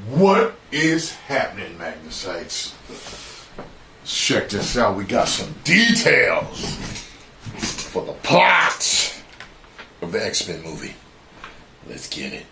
What is happening, Magnusites? Let's check this out. We got some details for the plot of the X-Men movie. Let's get it.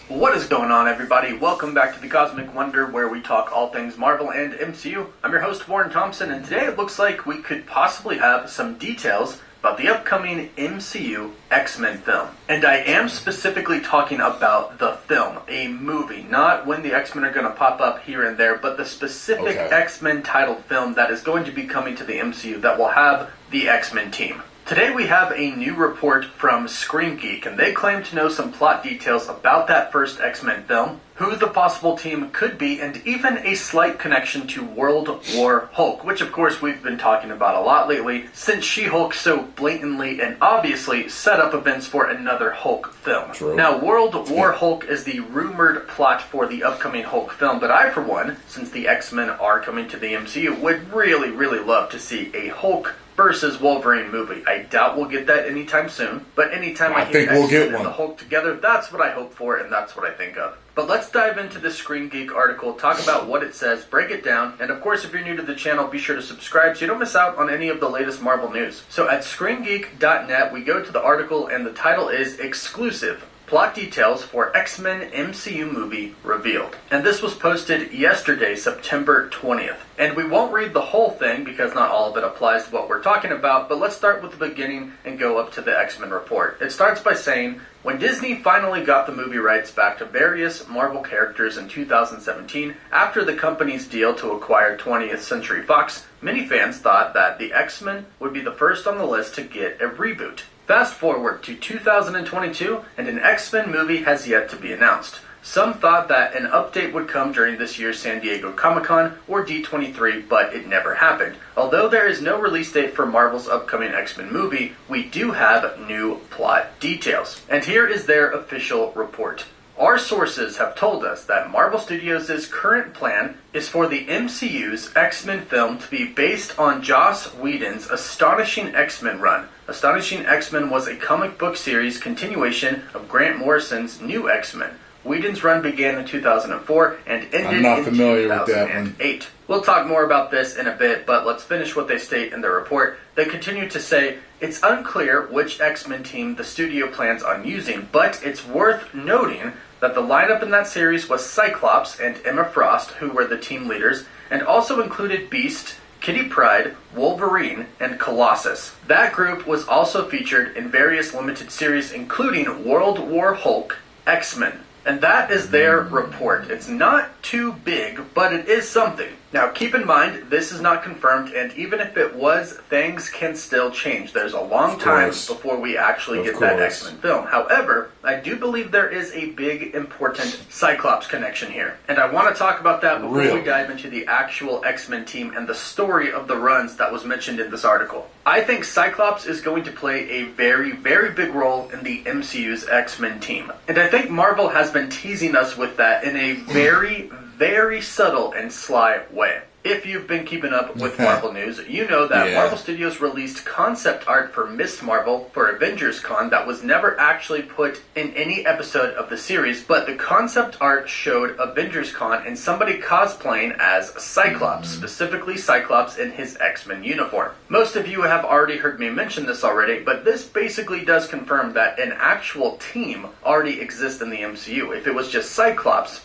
What is going on, everybody? Welcome back to the Cosmic Wonder, where we talk all things Marvel and MCU. I'm your host, Warren Thompson, and today it looks like we could possibly have some details about the upcoming MCU X-Men film. And I am specifically talking about the film, a movie, not when the X-Men are going to pop up here and there, but the specific X-Men titled film that is going to be coming to the MCU that will have the X-Men team. Today we have a new report from Screen Geek, and they claim to know some plot details about that first X-Men film, who the possible team could be, and even a slight connection to World War Hulk, which of course we've been talking about a lot lately, since She-Hulk so blatantly and obviously set up events for another Hulk film. True. Now, World War Hulk is the rumored plot for the upcoming Hulk film, but I, for one, since the X-Men are coming to the MCU, would really, really love to see a Hulk versus Wolverine movie. I doubt we'll get that anytime soon, but anytime I hear X-Men and the Hulk together, that's what I hope for, and that's what I think of. But let's dive into this Screen Geek article, talk about what it says, break it down, and of course if you're new to the channel, be sure to subscribe so you don't miss out on any of the latest Marvel news. So at screengeek.net, we go to the article, and the title is Exclusive. Plot details for X-Men MCU movie revealed. And this was posted yesterday, September 20th. And we won't read the whole thing because not all of it applies to what we're talking about, but let's start with the beginning and go up to the X-Men report. It starts by saying, when Disney finally got the movie rights back to various Marvel characters in 2017, after the company's deal to acquire 20th Century Fox, many fans thought that the X-Men would be the first on the list to get a reboot. Fast forward to 2022, and an X-Men movie has yet to be announced. Some thought that an update would come during this year's San Diego Comic-Con or D23, but it never happened. Although there is no release date for Marvel's upcoming X-Men movie, we do have new plot details. And here is their official report. Our sources have told us that Marvel Studios' current plan is for the MCU's X-Men film to be based on Joss Whedon's Astonishing X-Men run. Astonishing X-Men was a comic book series continuation of Grant Morrison's New X-Men. Whedon's run began in 2004 and ended in 2008. We'll talk more about this in a bit, but let's finish what they state in their report. They continue to say, it's unclear which X-Men team the studio plans on using, but it's worth noting that the lineup in that series was Cyclops and Emma Frost, who were the team leaders, and also included Beast, Kitty Pryde, Wolverine, and Colossus. That group was also featured in various limited series, including World War Hulk, X-Men. And that is their report. It's not too big, but it is something. Now, keep in mind, this is not confirmed, and even if it was, things can still change. There's a long time before we actually get that X-Men film. However, I do believe there is a big, important Cyclops connection here. And I want to talk about that before we dive into the actual X-Men team and the story of the runs that was mentioned in this article. I think Cyclops is going to play a very, very big role in the MCU's X-Men team. And I think Marvel has been teasing us with that in a very, very subtle and sly way. If you've been keeping up with Marvel news, you know that Marvel Studios released concept art for Ms. Marvel for Avengers Con that was never actually put in any episode of the series, but the concept art showed Avengers Con and somebody cosplaying as Cyclops, specifically Cyclops in his X-Men uniform. Most of you have already heard me mention this already, but this basically does confirm that an actual team already exists in the MCU. If it was just Cyclops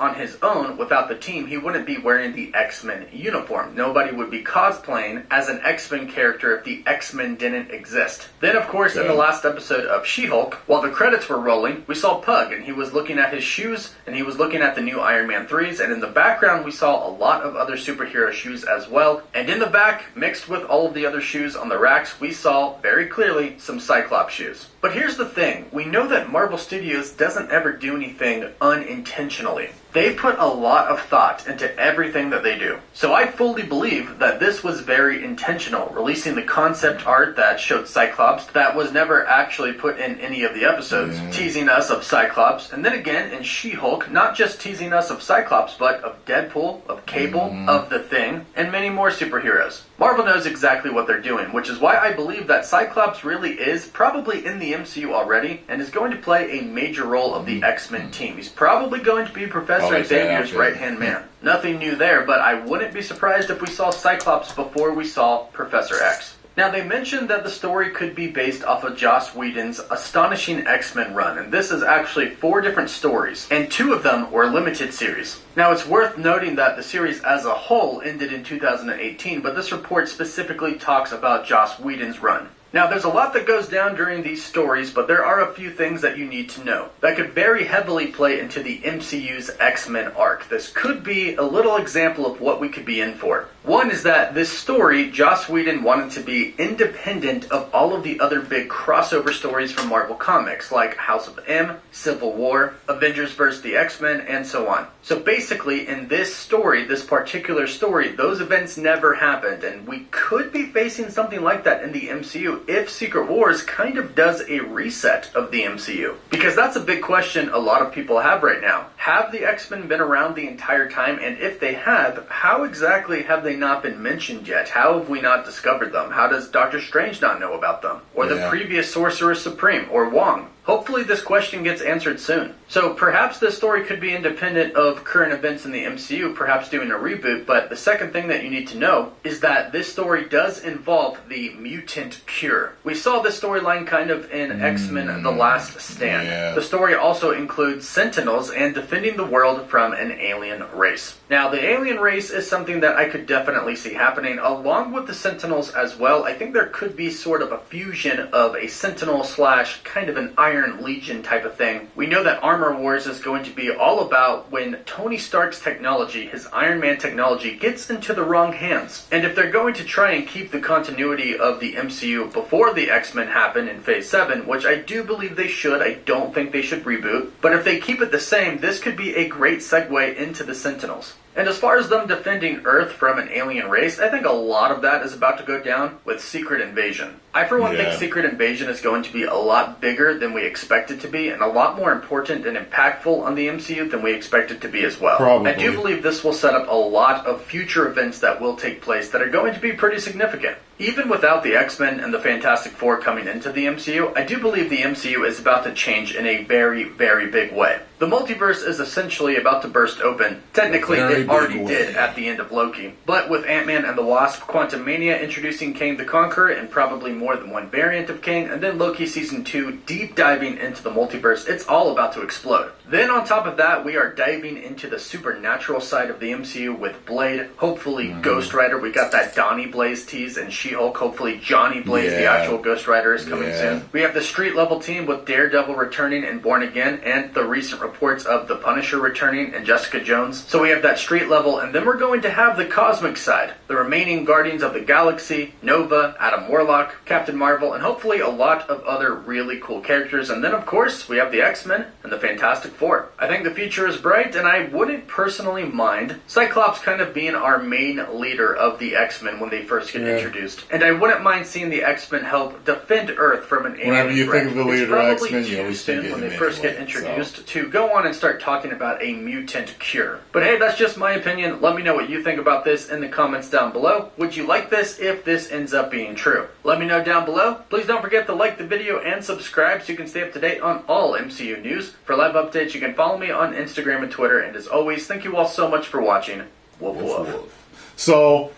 on his own without the team, he wouldn't be wearing the X-Men uniform. Nobody would be cosplaying as an X-Men character if the X-Men didn't exist. Then, of course, in the last episode of She-Hulk, while the credits were rolling, we saw Pug, and he was looking at his shoes, and he was looking at the new Iron Man 3s, and in the background we saw a lot of other superhero shoes as well, and in the back, mixed with all of the other shoes on the racks, we saw, very clearly, some Cyclops shoes. But here's the thing, we know that Marvel Studios doesn't ever do anything unintentionally. They put a lot of thought into everything that they do. So I fully believe that this was very intentional, releasing the concept art that showed Cyclops that was never actually put in any of the episodes, teasing us of Cyclops, and then again in She-Hulk, not just teasing us of Cyclops, but of Deadpool, of Cable, of The Thing, and many more superheroes. Marvel knows exactly what they're doing, which is why I believe that Cyclops really is probably in the MCU already, and is going to play a major role of the X-Men team. He's probably going to be Professor Xavier's right-hand man. Nothing new there, but I wouldn't be surprised if we saw Cyclops before we saw Professor X. Now, they mentioned that the story could be based off of Joss Whedon's Astonishing X-Men run, and this is actually 4 different stories, and 2 of them were limited series. Now, it's worth noting that the series as a whole ended in 2018, but this report specifically talks about Joss Whedon's run. Now, there's a lot that goes down during these stories, but there are a few things that you need to know that could very heavily play into the MCU's X-Men arc. This could be a little example of what we could be in for. One is that this story, Joss Whedon wanted to be independent of all of the other big crossover stories from Marvel Comics, like House of M, Civil War, Avengers vs. the X-Men, and so on. So basically, in this story, this particular story, those events never happened, and we could be facing something like that in the MCU if Secret Wars kind of does a reset of the MCU. Because that's a big question a lot of people have right now. Have the X-Men been around the entire time? And if they have, how exactly have they not been mentioned yet? How have we not discovered them? How does Doctor Strange not know about them? Or the previous Sorcerer Supreme? Or Wong? Hopefully this question gets answered soon. So perhaps this story could be independent of current events in the MCU, perhaps doing a reboot, but the second thing that you need to know is that this story does involve the mutant cure. We saw this storyline kind of in X-Men The Last Stand. Yeah. The story also includes Sentinels and defending the world from an alien race. Now, the alien race is something that I could definitely see happening along with the Sentinels as well. I think there could be sort of a fusion of a Sentinel slash kind of an Iron Legion type of thing. We know that Armor Wars is going to be all about when Tony Stark's technology, his Iron Man technology, gets into the wrong hands. And if they're going to try and keep the continuity of the MCU before the X-Men happen in Phase 7, which I do believe they should, I don't think they should reboot, but if they keep it the same, this could be a great segue into the Sentinels. And as far as them defending Earth from an alien race, I think a lot of that is about to go down with Secret Invasion. I, for one, think Secret Invasion is going to be a lot bigger than we expect it to be, and a lot more important and impactful on the MCU than we expect it to be as well. Probably. I do believe this will set up a lot of future events that will take place that are going to be pretty significant. Even without the X-Men and the Fantastic Four coming into the MCU, I do believe the MCU is about to change in a very, very big way. The multiverse is essentially about to burst open. Technically, it already did at the end of Loki. But with Ant-Man and the Wasp, Quantumania introducing Kang the Conqueror and probably more than one variant of Kang, and then Loki Season 2 deep diving into the multiverse, it's all about to explode. Then on top of that, we are diving into the supernatural side of the MCU with Blade, hopefully Ghost Rider. We got that Donnie Blaze tease and She-Hulk. Hopefully Johnny Blaze, the actual Ghost Rider, is coming soon. We have the street level team with Daredevil returning and Born Again, and the recent reports of the Punisher returning and Jessica Jones. So we have that street level, and then we're going to have the cosmic side. The remaining Guardians of the Galaxy, Nova, Adam Warlock, Captain Marvel, and hopefully a lot of other really cool characters. And then of course we have the X-Men and the Fantastic Four. I think the future is bright, and I wouldn't personally mind Cyclops kind of being our main leader of the X-Men when they first get introduced. And I wouldn't mind seeing the X-Men help defend Earth from an alien Whenever you threat. think of the leader of X-Men, you always think of when him they first anyway, get introduced to go on and start talking about a mutant cure. But hey, that's just my opinion. Let me know what you think about this in the comments down below. Would you like this if this ends up being true? Let me know down below. Please don't forget to like the video and subscribe so you can stay up to date on all MCU news. For live updates, you can follow me on Instagram and Twitter. And as always, thank you all so much for watching. Woof woof. So,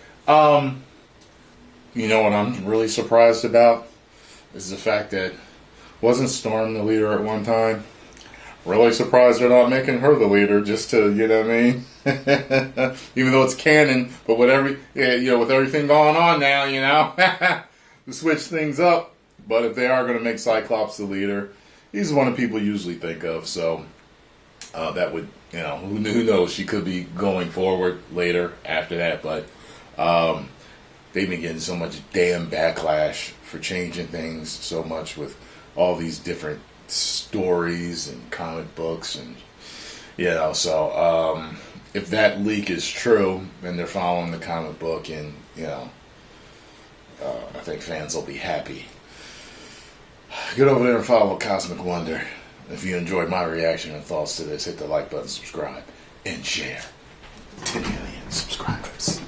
you know what I'm really surprised about is the fact that wasn't Storm the leader at one time? Really surprised they're not making her the leader, just to, you know what I mean? Even though it's canon, but with everything going on now, you know, to switch things up. But if they are going to make Cyclops the leader, he's one of the people you usually think of. So that would, you know, who knows? She could be going forward later after that. But they've been getting so much damn backlash for changing things so much with all these different stories and comic books, and You know, so if that leak is true and they're following the comic book, and you know, I think fans will be happy. Get over there and follow Cosmic Wonder. If you enjoyed my reaction and thoughts to this, hit the like button, subscribe, and share. 10 million subscribers.